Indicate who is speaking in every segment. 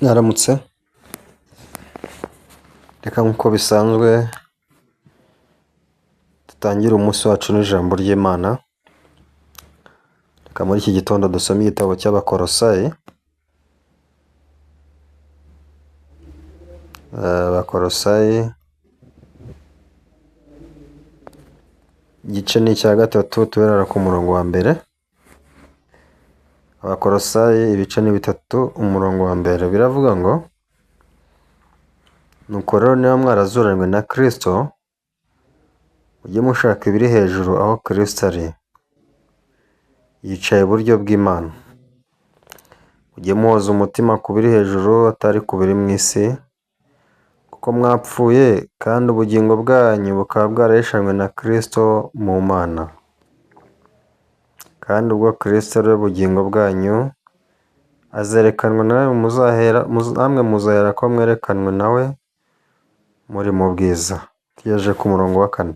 Speaker 1: Mwaramutse, reka nk'uko bisanzwe dutangire umunsi wacu n'ijambo ry'Imana. Reka muri iki gitondo dusome igitabo cy'Abakolosayi. Abakolosayi igice ni icya gatatu, tuberera ku murongo wa mbere. Abakolosayi ibice ni bitatu, umurongo wa mbere biravuga ngo: nuko rero niba mwarazuranywe na Kristo, mujye mushaka ibiri hejuru aho Kristo ari, yicaye iburyo bw'Imana. Mujye muhoza umutima ku biri hejuru, atari ku biri mu isi, kuko mwapfuye kandi ubugingo bwanyu bukaba bwarahishanywe na Kristo mu Mana. Kandi ubwo Kristo ari we bugingo bwanyu, azerekanwa nawe namwe muzahera ko mwerekanwe nawe muri mu bwiza. Tugejeje ku murongo wa 4.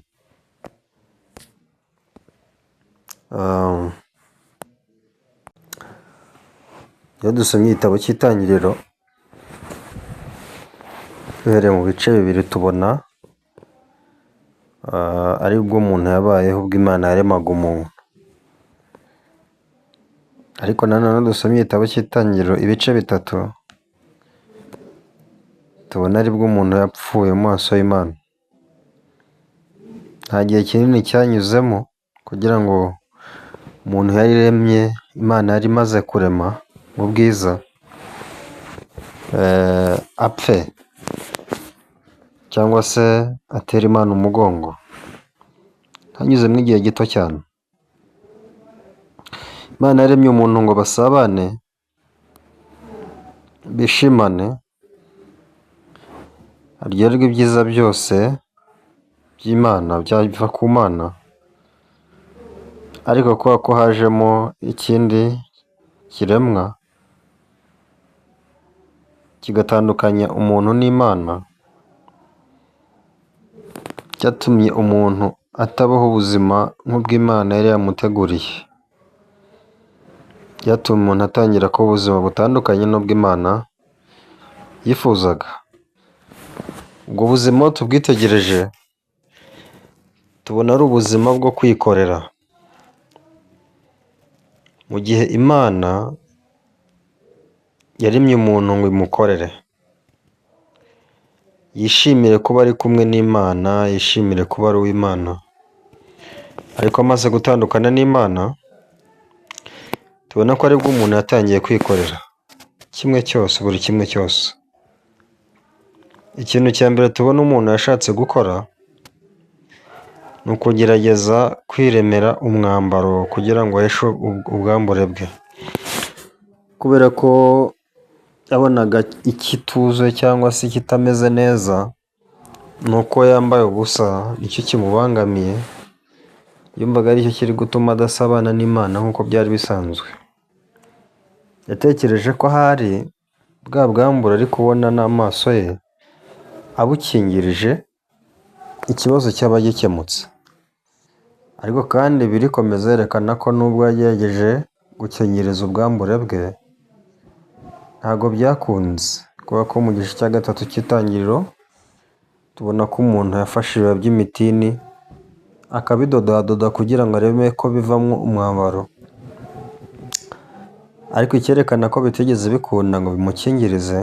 Speaker 1: Iyo dusomye igitabo cy'Itangiriro, duhereye mu bice bibiri, tubona ari bwo umuntu yabayeho, ubwo Imana yaremaga umuntu. Ariko nanone dusomye igitabo cy'Itangiriro ibice bitatu, tubona ari bwo umuntu yapfuye mu maso y'Imana. Nta gihe kinini cyanyuzemo kugira ngo umuntu yaremye, Imana yari imaze kurema mu bwiza, apfe cyangwa se atera Imana umugongo. Hanyuzemo igihe gito cyane. Imana yaremye umuntu ngo basabane, bishimane, aryoherwe ibyiza byose by'Imana, byava ku Mana. Ariko kubera ko hajemo ikindi kiremwa kigatandukanya umuntu n'Imana, cyatumye umuntu atabaho ubuzima nk'ubw'Imana yari yamuteguriye. Byatumye umuntu atangira kuba ubuzima butandukanye n'ubw'Imana yifuzaga. Ubwo buzima tubwitegereje, tubona ari ubuzima bwo kwikorera. Mu gihe Imana yaremye umuntu ngo imukorere, yishimire kuba ari kumwe n'Imana, yishimire kuba ari uw'Imana. Ariko amaze gutandukana n'Imana, tubona ko aribwo umuntu yatangiye kwikorera kimwe cyose, buri kimwe cyose. Ikintu cya mbere tubona umuntu yashatse gukora ni ukugerageza kwiremera umwambaro kugira ngo aheshe ubwambure bwe, kubera ko yabonaga ikituzuye cyangwa se ikitameze neza, ni uko yambaye ubusa, nicyo kimubangamiye. Yumvaga aricyo kiri gutuma adasabana n'Imana nk'uko byari bisanzwe. Yatekereje ko ahari bwa bwambure ari kubona n'amaso ye abukingirije, ikibazo cyaba gikemutse. Ariko kandi birikomeza yerekana ko nubwo yagerageje gukingiriza ubwambure bwe, ntabwo byakunze. Kubera ko mu gice cya gatatu cy'Itangiriro tubona ko umuntu yafashe ibibabi by'imitini akabidodadoda kugira ngo arebe ko bivamo umwambaro. Ariko icyerekana ko bitigeze bikunda ngo bimukingirize,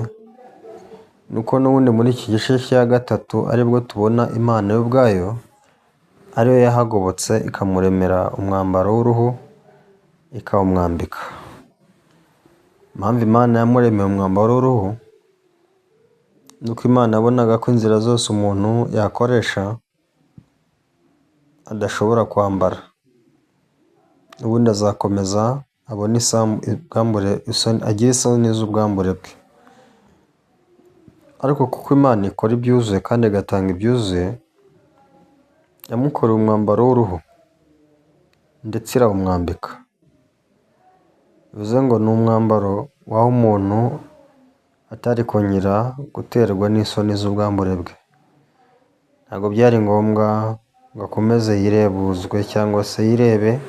Speaker 1: ni uko n'ubundi muri iki gice cya gatatu aribwo tubona Imana yo ubwayo ariyo yahagobotse ikamuremera umwambaro w'uruhu, ikawumwambika. Impamvu Imana yamuremeye umwambaro w'uruhu, ni uko Imana yabonaga ko inzira zose umuntu yakoresha adashobora kwambara, ubundi azakomeza abone agire isoni z'ubwambure bwe. Ariko kuko Imana ikora ibyuzuye kandi igatanga ibyuzuye, yamukoreye umwambaro w'uruhu ndetse irawumwambika. Bivuze ngo ni umwambaro waho umuntu atari kongera guterwa n'isoni z'ubwambure bwe. Ntabwo byari ngombwa ngo akomeze yirebuzwe cyangwa se yirebe,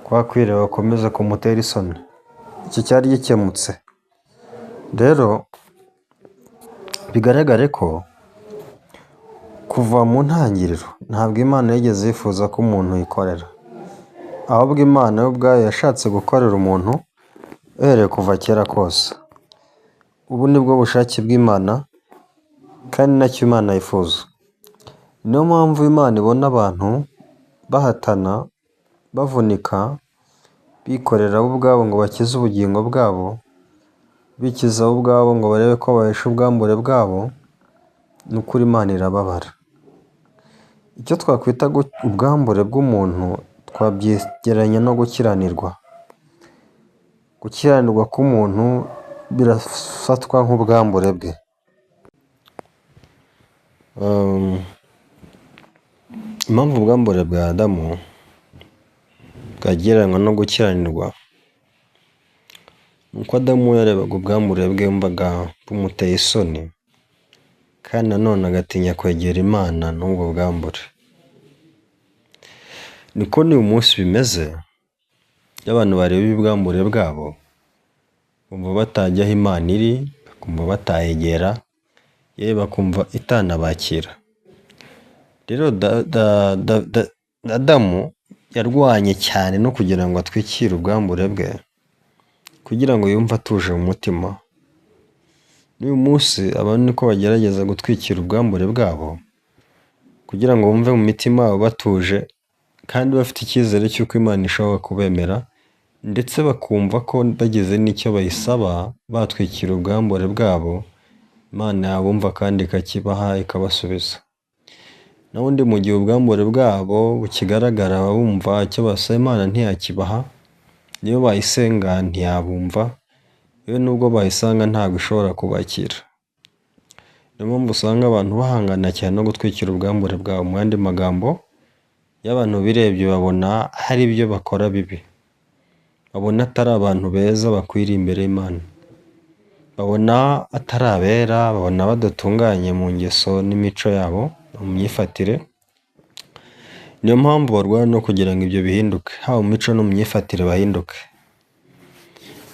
Speaker 1: kwa kwireba akomeze kumutera isoni. Iki cyari gikemutse. Rero bigaragare ko kuva mu ntangiriro ntabwo Imana yigeze yifuza ko umuntu yikorera, ahubwo Imana yo ubwayo yashatse gukorera umuntu uhereye kuva kera kose. Ubu ni bwo bushake bw'Imana kandi nacyo Imana yifuza. Niyo mpamvu Imana ibona abantu bahatana, bavunika, bikorera bo ubwabo ngo bakize ubugingo bwabo, bikiza bo ubwabo ngo barebe ko bahesha ubwambure bwabo, ni ukuri Imana irababara. Icyo twakwita ubwambure bw'umuntu twabyegeranya no gukiranirwa. Gukiranirwa k'umuntu birafatwa nk'ubwambure bwe. Impamvu ubwambure bwa Adamu bwagereranywa no gukiranirwa, ni uko Adamu yarebaga ubwambure bwe yumvaga bumuteye isoni, kandi nanone agatinya kwegera Imana n'ubwo bwambure. Niko n'uyu munsi bimeze, iyo abantu bareba ubwambure bwabo bumva batajya aho Imana iri, bakumva batayegera, yewe bakumva itanabakira. Rero Adamu yarwanye cyane no kugira ngo atwikire ubwambure bwe, kugira ngo yumve atuje mu mutima. N'uyu munsi abantu niko bagerageza gutwikira ubwambure bwabo, kugira ngo bumve mu mitima yabo batuje, kandi bafite icyizere cy'uko Imana ishobora kubemera, ndetse bakumva ko bagize n'icyo bayisaba batwikira ubwambure bwabo, Imana yabumva kandi ikakibaha, ikabasubiza. N'ubundi mu gihe ubwambure bwabo bukigaragara bumva icyo basaba Imana ntiyakibaha, niyo bayisenga ntiyabumva, yewe nubwo bayisanga ntabwo ishobora kubakira. Niyo mpamvu usanga abantu bahangana cyane no gutwikira ubwambure bwabo. Mu yandi magambo, iyo abantu birebye babona hari ibyo bakora bibi, babona atari abantu beza bakwiriye imbere y'Imana, babona atari abera, babona badatunganye mu ngeso n'imico yabo, mu myifatire. Niyo mpamvu barwana no kugira ngo ibyo bihinduke, haba mu mico no mu myifatire bahinduke.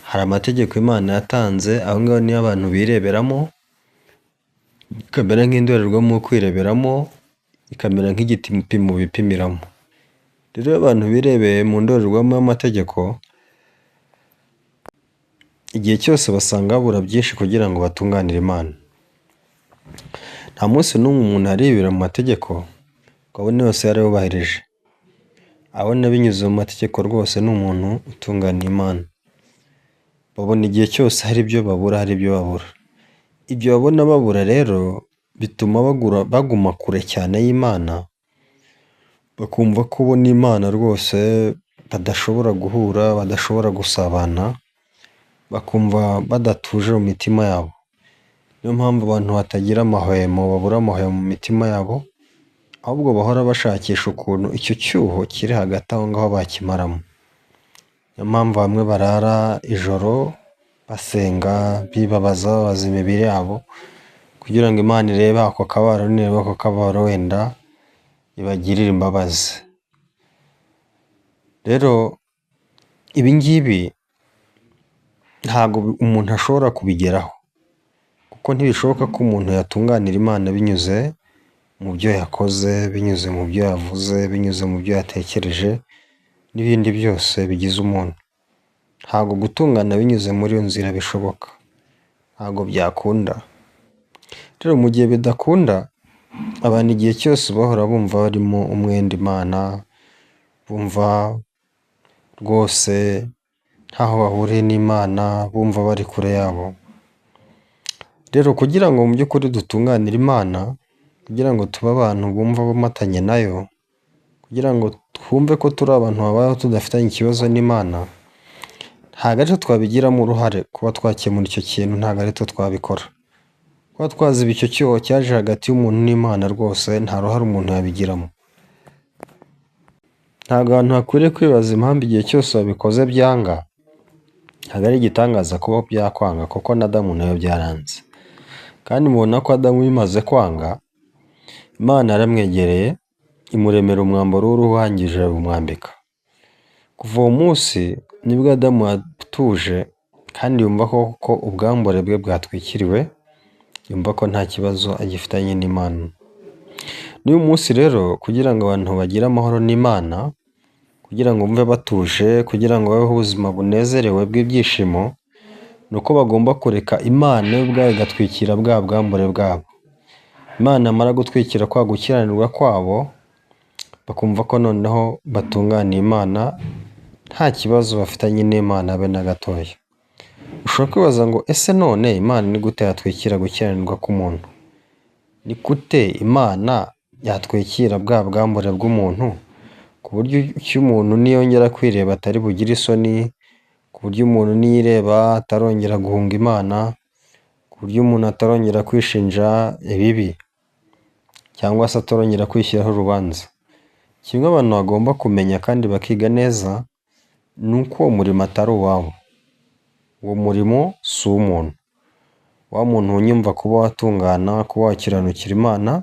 Speaker 1: Hari amategeko Imana yatanze, aho ngaho niyo abantu bireberamo, ikamera nk'indorerwamo yo kwireberamo, ikamera nk'igipimo bipimiramo. Rero iyo abantu birebeye mu ndorerwamo y'amategeko, igihe cyose basanga babura byinshi kugira ngo batunganire Imana. Nta munsi n'umwe umuntu arebera mu mategeko ngo abone yose yarayubahirije. Abona binyuze mu mategeko rwose ni umuntu utunganiye Imana. Babona igihe cyose hari ibyo babura, Ibyo babona babura rero bituma baguma kure cyane y'Imana, bakumva ko bo n'Imana rwose badashobora guhura, badashobora gusabana, bakumva badatuje mu mitima yabo. Niyo mpamvu abantu batagira amahwemo, babura amahwemo mu mitima yabo, ahubwo bahora bashakisha ukuntu icyo cyuho kiri hagati aho ngaho bakimaramo. Niyo mpamvu bamwe barara ijoro basenga, babaza imibiri yabo, kugira ngo Imana irebe ako kababaro, nireba ako kababaro wenda ibagirire imbabazi. Rero ibi ngibi ntabwo umuntu ashobora kubigeraho, kuko ntibishoboka ko umuntu yatunganira Imana binyuze mu byo yakoze, binyuze mu byo yavuze, binyuze mu byo yatekereje, n'ibindi byose bigize umuntu. Ntabwo gutungana binyuze muri iyo nzira bishoboka, ntabwo byakunda. Rero mu gihe bidakunda, abantu igihe cyose bahora bumva barimo umwenda Imana, bumva rwose ntaho bahuriye n'Imana, bumva bari kure yabo. Rero kugira ngo mu by'ukuri dutunganire Imana, kugira ngo tube abantu bumva bamatanye nayo, kugira ngo twumve ko turi abantu babayeho tudafitanye ikibazo n'Imana, ntabwo ari twe twabigiramo uruhare. Kuba twakemura icyo kintu ntabwo ari twe twabikora. Kuba twaziba icyo cyuho cyaje hagati y'umuntu n'Imana rwose nta ruhare umuntu yabigiramo. Ntabwo abantu bakwiriye kwibaza impamvu igihe cyose babikoze byanga. Ntabwo ari igitangaza kuba byakwanga, kuko na Adamu nayo byaranze. Kandi mubona ko Adamu bimaze kwanga, Imana yaramwegereye imuremera umwambaro w'uruhu uhangije bumwambika. Kuva uwo munsi nibwo Adamu yatuje kandi yumva ko ubwambure bwe bwatwikiriwe, yumva ko nta kibazo agifitanye n'Imana. N'uyu munsi rero kugira ngo abantu bagire amahoro n'Imana, kugira ngo bumve batuje, kugira ngo babeho ubuzima bunezerewe bw'ibyishimo, ni uko bagomba kureka Imana yo ubwayo igatwikira bwa bwambure bwabo. Imana yamara gutwikira kwa gukiranirwa kwabo, bakumva ko noneho batunganiye Imana, nta kibazo bafitanye n'Imana habe na gatoya. Ushobora kwibaza ngo ese none Imana ni gute yatwikira gukiranirwa k'umuntu? Ni gute Imana yatwikira bwa bwambure bw'umuntu ku buryo umuntu niyongera kwireba atari bugire isoni, ku buryo umuntu niyireba atarongera guhunga Imana, ku buryo umuntu atarongera kwishinja ibibi cyangwa se atarongera kwishyiraho urubanza. Kimwe abantu bagomba kumenya kandi bakiga neza ni uko uwo murimo atari uwabo. Uwo murimo si uw'umuntu. Wa muntu unyumva kuba watungana, kuba wakiranukira Imana,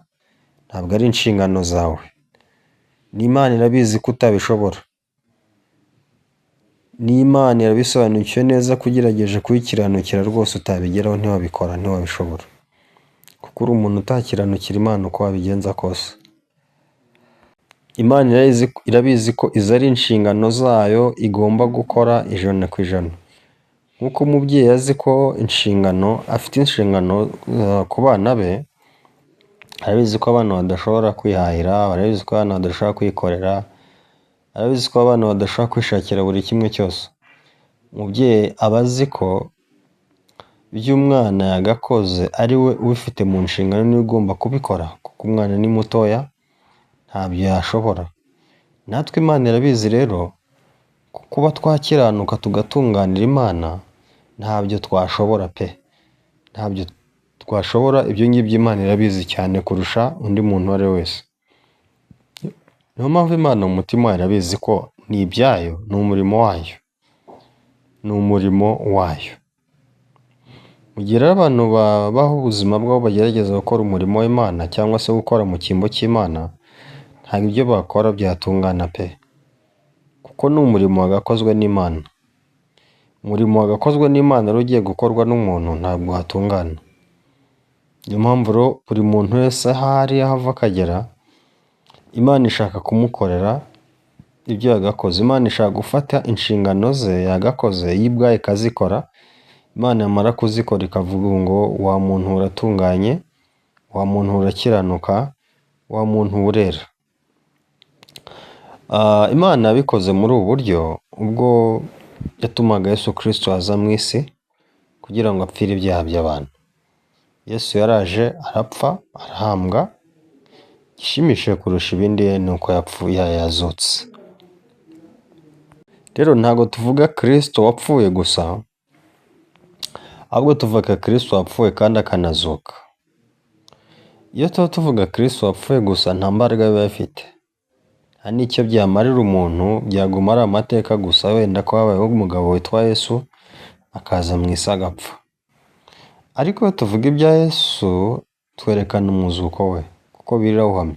Speaker 1: ntabwo ari inshingano zawe. N'Imana irabizi ko utabishobora. N'Imana irabisobanukiwe neza ko ugerageje kuyikiranukira rwose utabigeraho, ntiwabikora, ntiwabishobora. Kuko uri umuntu utakiranukira Imana uko wabigenza kose. Imana irabizi ko izo ari inshingano zayo igomba gukora 100%. Nk'uko umubyeyi azi ko afite inshingano ku bana be, arabizi ko abana badashobora kwihahira, arabizi ko abana badashobora kwikorera, arabizi ko abana badashobora kwishakira buri kimwe cyose. Umubyeyi aba azi ko ibyo umwana yagakoze ari we ubifite mu nshingano, niwe ugomba kubikora kuko umwana ni mutoya, ntabyo yashobora. Natwe Imana irabizi rero ko kuba twakiranuka tugatunganira Imana ntabyo twashobora pe. Ntabyo twashobora, ibyo ngibyo Imana irabizi cyane kurusha undi muntu uwo ari we wese. Niyo mpamvu Imana mu mutima wayo irabizi ko ni ibyayo, ni umurimo wayo. Ni umurimo wayo. Mu gihe rero abantu babaho ubuzima bwabo bagerageza gukora umurimo w'Imana cyangwa se gukora mu cyimbo cy'Imana, ntabwo ibyo bakora byatungana pe. Kuko ni umurimo wagakozwe n'Imana. Umurimo wagakozwe n'Imana rero ugiye gukorwa n'umuntu ntabwo watungana. Niyo mpamvu rero buri muntu wese aho ari, aho ava akagera, Imana ishaka kumukorera ibyo yagakoze. Imana ishaka gufata inshingano ze yagakoze, yo ubwayo ikazikora. Imana yamara kuzikora ikavuga ngo wa muntu uratunganye, wa muntu urakiranuka, wa muntu urera. Imana yabikoze muri ubu buryo ubwo yatumaga Yesu Kristo aza mu isi kugira ngo apfire ibyaha by'abantu. Yesu yaraje arapfa, arahambwa. Igishimishije kurusha ibindi ni uko yapfuye yazutse. Rero ntabwo tuvuga Kristo wapfuye gusa, ahubwo tuvuga Kristo wapfuye kandi akanazuka. Iyo tuba tuvuga Kristo wapfuye gusa nta mbaraga biba bifite. Nta n'icyo byamarira umuntu, byaguma ari amateka gusa, wenda ko habayeho umugabo witwa Yesu akaza mu isi agapfa. Ariko iyo tuvuga ibya Yesu twerekana umuzuko we, kuko birawuhamya.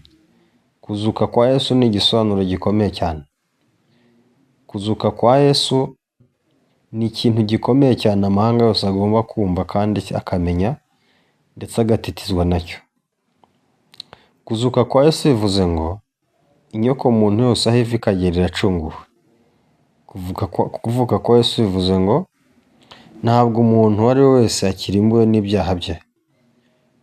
Speaker 1: Kuzuka kwa Yesu ni igisobanuro gikomeye cyane. Kuzuka kwa Yesu ni ikintu gikomeye cyane amahanga yose agomba kumva kandi akamenya ndetse agatitizwa nacyo. Kuzuka kwa Yesu bivuze ngo inyoko muntu yose aho iva ikagera iracunguwe. Kuvuka kwa Yesu bivuze ngo ntabwo umuntu uwo ari we wese akirimbuwe n'ibyaha bye.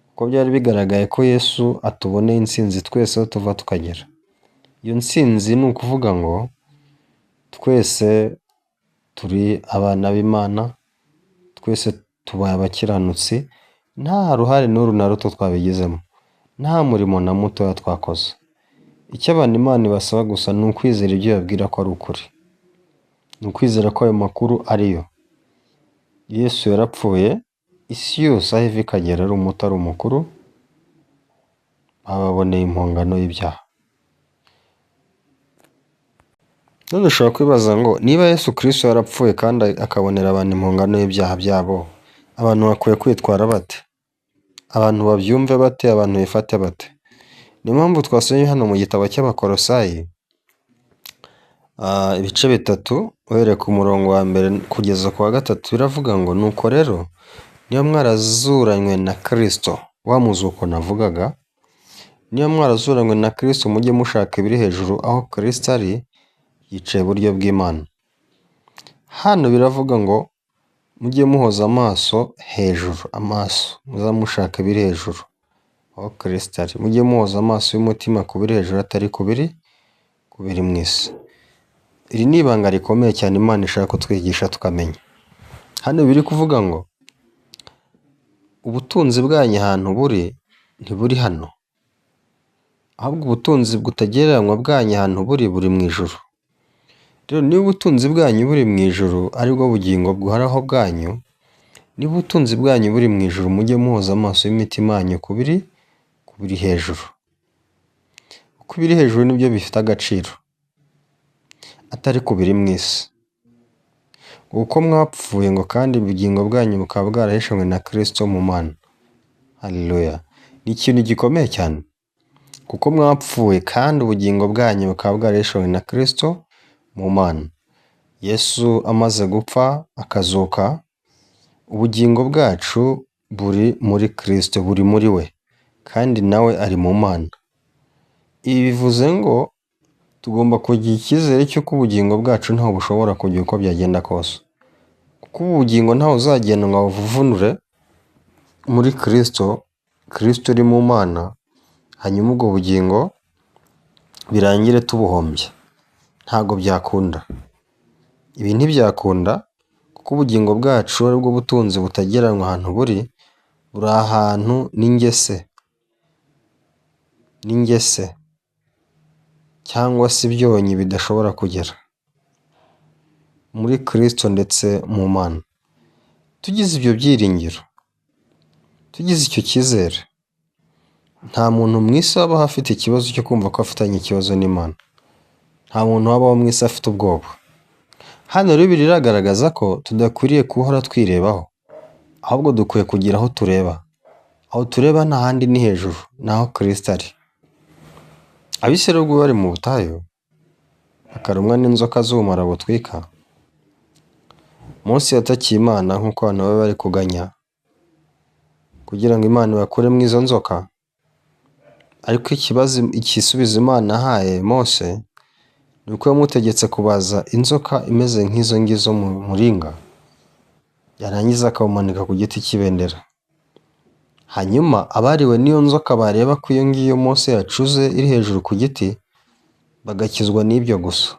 Speaker 1: Kuko byari bigaragaye ko Yesu atuboneye intsinzi twese aho tuva tukagera. Iyo ntsinzi ni ukuvuga ngo twese turi abana b'Imana, twese tubaye abakiranutsi, nta ruhare n'uru na ruto twabigizemo, nta murimo na mutoya twakoze. Icyo abantu Imana ibasaba gusa ni ukwizera ibyo babwira ko ari ukuri. Ni ukwizera ko ayo makuru ariyo. Yesu yarapfuye, isi yose aho iva ikagera, ari umuto ari umukuru, bababoneye impongano y'ibyaha. None ushobora kwibaza ngo niba Yesu Kristo yarapfuye kandi akabonera abantu impongano y'ibyaha byabo, abantu bakwiye kwitwara bate? Abantu babyumve bate? Abantu bifate bate? Niyo mpamvu twasomye hano mu gitabo cy'Abakolosayi, ibice bitatu uhereye ku murongo wa mbere kugeza ku wa gatatu biravuga ngo nuko rero niba mwarazuranywe na Kristo, wa muzuko navugaga, niba mwarazuranywe na Kristo mujye mushaka ibiri hejuru aho Kristo ari yicaye iburyo bw'Imana. Hano biravuga ngo mujye muhoza amaso hejuru, amaso muzamushaka ibiri hejuru aho Kristo ari, mujye muhoza amaso y'umutima ku biri hejuru atari ku biri mu isi. Iri ni ibanga rikomeye cyane Imana ishaka kutwigisha tukamenya. Hano biri kuvuga ngo ubutunzi bwanyu ahantu buri ntiburi hano, ahubwo ubutunzi butagereranywa bwanyu ahantu buri mu ijuru. Rero niba ubutunzi bwanyu buri mu ijuru aribwo bugingo buhoraho bwanyu, niba ubutunzi bwanyu buri mu ijuru mujye muhoza amaso y'imitima yanyu ku biri hejuru. Kuko ibiri hejuru nibyo bifite agaciro atari ku biri mu isi. Uko mwapfuye ngo kandi ubugingo bwanyu bukaba bwaraheshanywe na Kristo mu Mana. Haleluya. Ni ikintu gikomeye cyane. Kuko mwapfuye kandi ubugingo bwanyu bukaba bwaraheshanywe na Kristo mu Mana. Yesu amaze gupfa akazuka, ubugingo bwacu buri muri Kristo, buri muri we, kandi nawe ari mu Mana. Ibi bivuze ngo tugomba kugira icyizere cy'uko ubugingo bwacu ntaho bushobora kujya uko byagenda kose. Kuko ubu bugingo ntaho uzagenda ngo buvunure muri Kristo, Kristo uri mu Mana, hanyuma ubwo bugingo birangire tubuhombye. Ntabwo byakunda. Ibi ntibyakunda kuko ubugingo bwacu aribwo butunzi butagereranywa ahantu buri ahantu n'ingese cyangwa se ibyonnyi bidashobora kugera muri Kristo ndetse mu Mana. Tugize ibyo byiringiro, tugize icyo cyizere, nta muntu mu isi wabaho afite ikibazo cyo kumva ko afitanye ikibazo n'Imana. Nta muntu wabaho mu isi afite ubwoba. Hano rero biragaragaza ko tudakwiriye guhora twirebaho, ahubwo dukwiye kugira aho tureba. Aho tureba nta handi ni hejuru, ni aho Kristo ari. Abisirayeli ubwo bari mu butayu bakarumwa n'inzoka z'ubumara butwika, Mose yatakiye Imana nk'uko abantu baba bari kuganya kugira ngo Imana ibakuremo izo nzoka. Ariko igisubizo Imana yahaye Mose ni uko yamutegetse kubaza inzoka imeze nk'izo ngizo mu muringa, yarangiza akawumanika ku giti cy'ibendera. Hanyuma abariwe n'iyo nzoka bareba ko iyo ngiyo Mose yacuze iri hejuru ku giti, bagakizwa n'ibyo gusa.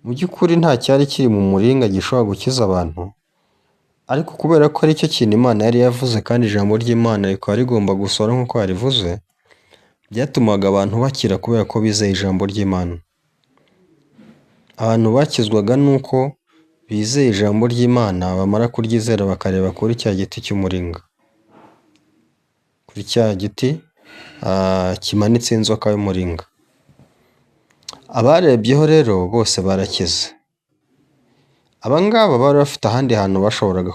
Speaker 1: Mu by'ukuri nta cyari kiri mu muringa gishobora gukiza abantu, ariko kubera ko ari cyo kintu Imana yari yavuze kandi ijambo ry'Imana rikaba rigomba gusohora nk'uko yarivuze, byatumaga abantu bakira kubera ko bizeye ijambo ry'Imana. Abantu bakizwaga nuko bizeye ijambo ry'Imana, bamara kuryizera bakareba kuri cya giti cy'umuringa, kuri cya giti kimanitseho inzoka y'umuringa. Abarebyeho rero bose barakize. Aba ngaba bari bafite ahandi hantu bashoboraga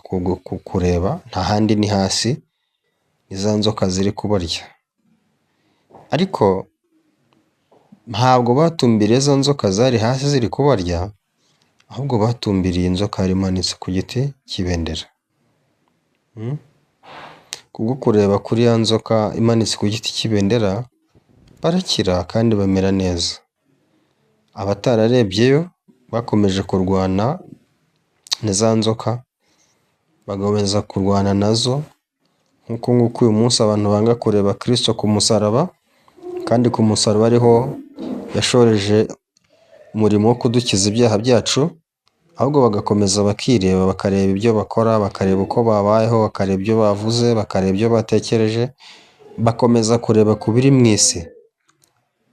Speaker 1: kureba, nta handi ni hasi, ni za nzoka ziri kubarya. Ariko ntabwo batumbiriye za nzoka zari hasi ziri kubarya, ahubwo batumbiriye inzoka yari imanitse ku giti cy'ibendera. Kubwo kureba kuri ya nzoka imanitse ku giti cy'ibendera barakira kandi bamera neza. Abatararebyeyo bakomeje kurwana na za nzoka, bagakomeza kurwana nazo nk'uko uyu munsi abantu banga kureba Kristo ku musaraba, kandi ku musaraba ariho yashoreje umurimo wo kudukiza ibyaha byacu, ahubwo bagakomeza bakireba, bakareba ibyo bakora, bakareba uko babayeho, bakareba ibyo bavuze, bakareba ibyo batekereje, bakomeza kureba ku biri mu isi.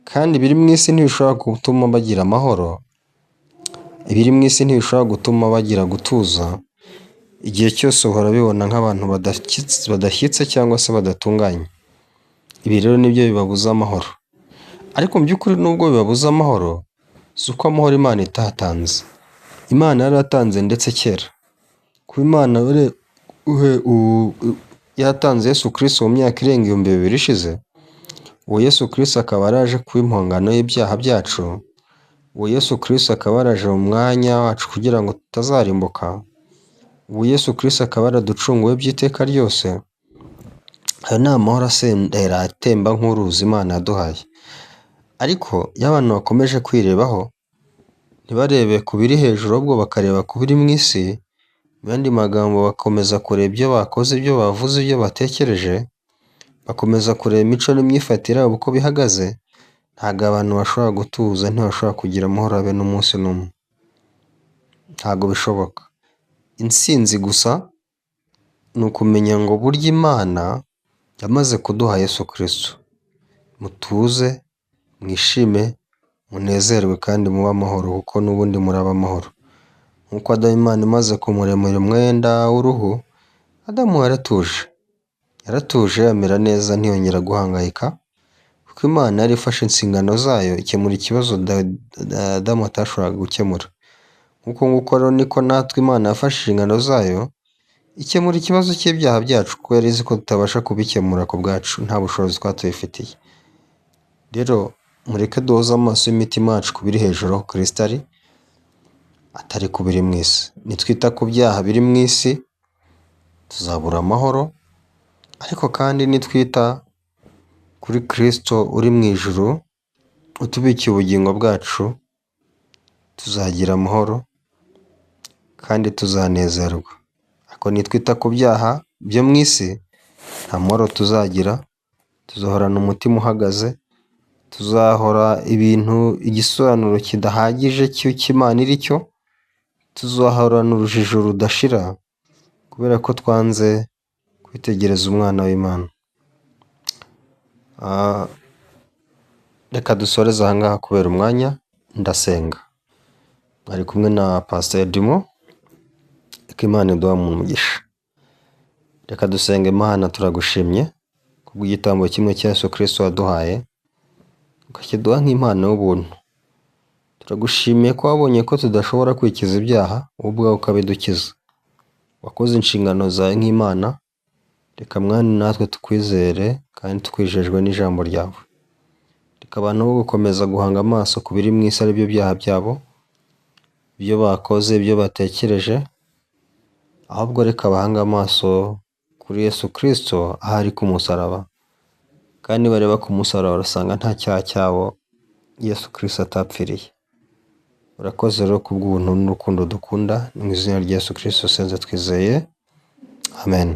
Speaker 1: Kandi ibiri mu isi ntibishobora gutuma bagira amahoro, ibiri mu isi ntibishobora gutuma bagira gutuza. Igihe cyose uhora bibona nk'abantu badashyitse cyangwa se badatunganye. Ibi rero nibyo bibabuza amahoro. Ariko mu by'ukuri nubwo bibabuza amahoro, si uko amahoro Imana itatanze. Imana yaratanze ndetse kera. Kuba Imana yatanze Yesu Kristo mu myaka irenga 2000 ishize, uwo Yesu Kristo akaba yaraje kuba impongano y'ibyaha byacu, uwo Yesu Kristo akaba yaraje mu mwanya wacu kugira ngo tutazarimbuka, uwo Yesu Kristo akaba yaraducunguwe by'iteka ryose, ayo ni amahoro asendera atemba nk'uruzi Imana yaduhaye. Ariko iyo abantu bakomeje kwirebaho ntibarebe ku biri hejuru ahubwo bakareba ku biri mu isi, mu yandi magambo bakomeza kureba ibyo bakoze, ibyo bavuze, ibyo batekereje, bakomeza kureba imico n'imyifatire yabo uko bihagaze, ntabwo abantu bashobora gutuza, ntibashobora kugira amahoro habe n'umunsi n'umwe. Ntabwo bishoboka. Intsinzi gusa ni ukumenya ngo burya Imana yamaze kuduha Yesu Kristo. Mutuze, mwishime, munezerwe kandi mube amahoro kuko n'ubundi muraba amahoro. Nk'uko Adamu Imana imaze kumuremera umwenda w'uruhu, Adamu yaratuje amera neza ntiyongera guhangayika, kuko Imana yari ifashe inshingano zayo ikemura ikibazo Adamu atashoboraga gukemura. Nk'uko nguko rero niko natwe Imana yafashe inshingano zayo ikemura ikibazo cy'ibyaha byacu, kuko yari izi ko tutabasha kubikemura ku bwacu, nta bushobozi twaba tubifitiye. Rero mureke duhoze amaso y'imitima yacu ku biri hejuru aho Kristo ari, atari ku biri mu isi. Nitwita ku byaha biri mu isi tuzabura amahoro, ariko kandi nitwita kuri Kristo uri mu ijuru utubikiye ubugingo bwacu, tuzagira amahoro kandi tuzanezerwa. Ariko nitwita ku byaha byo mu isi nta mahoro tuzagira, tuzahorana umutima uhagaze, tuzahora igisobanuro kidahagije cy'Imana iri cyo, tuzahorana urujijo rudashira kubera ko twanze kwitegereza umwana w'Imana. Reka dusoreze aha ngaha kubera umwanya, ndasenga. Mwari kumwe na Pastor Edimo, reka Imana iduhe umugisha. Reka dusenge. Imana, turagushimye kubw'igitambo kimwe cya Yesu Kristo waduhaye, ukakiduha nk'impano y'ubuntu. Turagushimiye ko wabonye ko tudashobora kwikiza ibyaha, wowe ubwawe ukabidukiza. Wakoze inshingano zawe nk'Imana, reka Mwana natwe tukwizere kandi twijejwe n'ijambo ryawe. Reka abantu bo gukomeza guhanga amaso ku biri mu isi ari byo byaha byabo, ibyo bakoze, ibyo batekereje, ahubwo reka bahanga amaso kuri Yesu Kristo aho ari ku musaraba, kandi bareba ku musaraba barasanga nta cyaha cyabo Yesu Kristo atapfiriye. Urakoze rero kubw'ubuntu n'urukundo dukunda, mu izina rya Yesu Kristo senze twizeye, amen.